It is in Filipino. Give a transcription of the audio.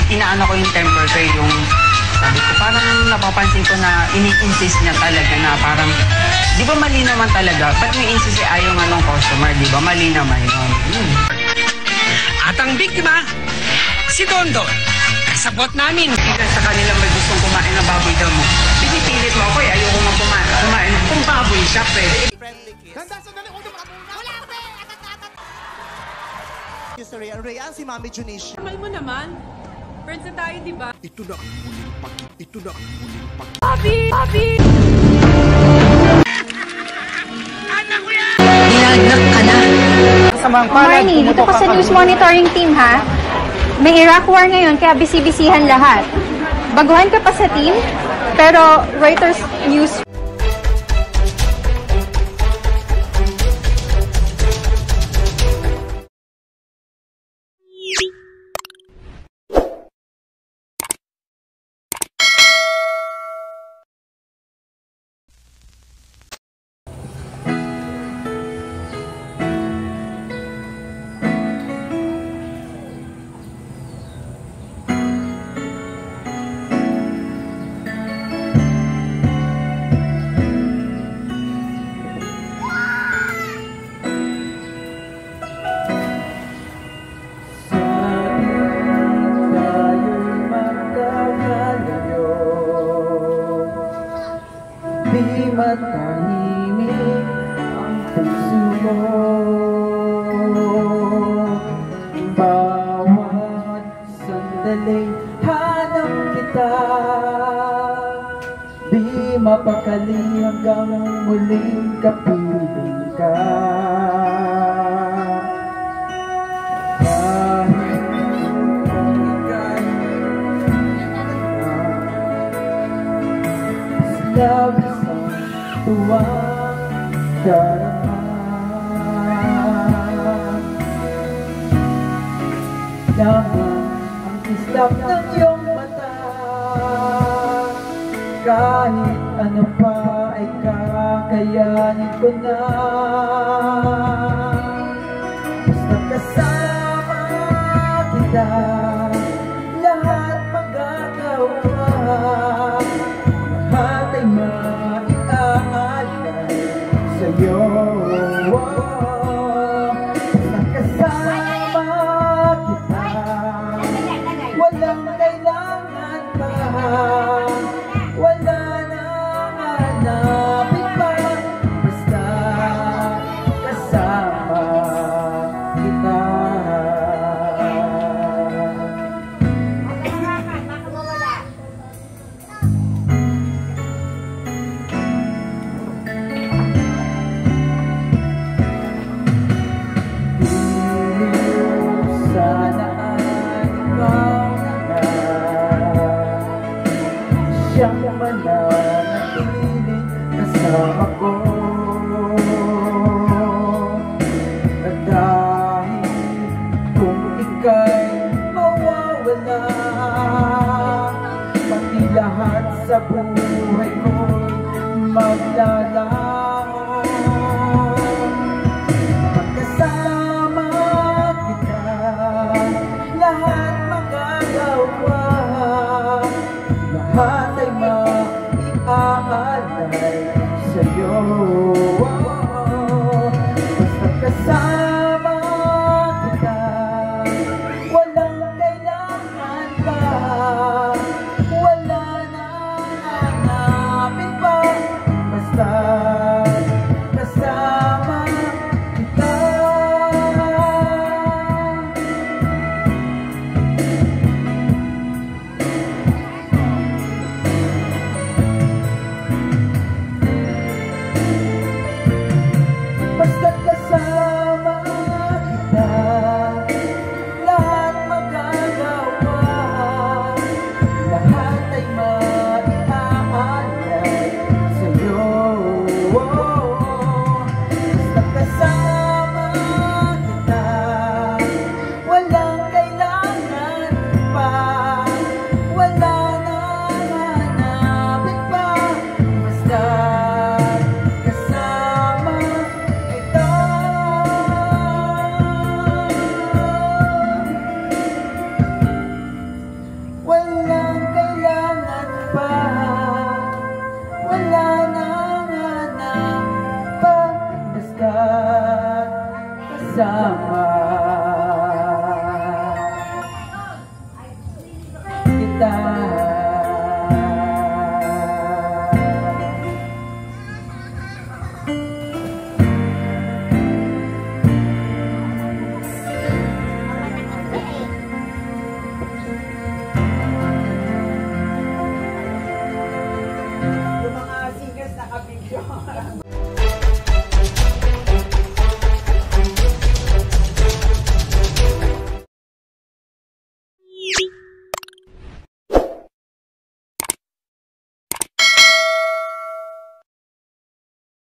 inaano ko yung temper ko, yung sabi ko, parang napapansin ko na ini-insist niya talaga na parang, di ba mali naman talaga? Ba't may insist ayaw nga ng customer, di ba? Mali naman yun. At ang biktima, si Dondon. Kasabot namin. Sa kanila may gustong kumain ng baboy daw mo. Pinipilit mo ako ayoko nga kumain. Kung baboy shop Ganda, sandali, huwag yung makabunan. Wala, pre! Yung sa Rayan. Rayan, si Mami Junicia. Mahal mo naman. Friends na tayo, di ba? Ito na ang muling pakit. Ito na ang muling pakit. Papi! Papi! Anak ko yan! Dinagnak ka na. Marnie, dito ka sa news monitoring team, ha? May Iraq war ngayon, kaya bisi-bisihan lahat. Baguhan ka pa sa team, pero Reuters News. Matahimik ang puso mo. Bawat sandaling hanap kita, di mapakali hanggang muling kapiling ka. Love is tuwang darama. Lamang ang islap ng iyong mata, kahit ano pa ay kakayanin ko na. Basta kasama kita, lahat magagawa. Lahat ay maitaalay sa'yo. Basta kasama kita, walang kailangan pa, wala nang hanapin pa. Basta kasama kita. Siyang mananatiling kasama ko. At dahil kung ika'y mawawala, pati lahat sa buhay ko'y maglalala.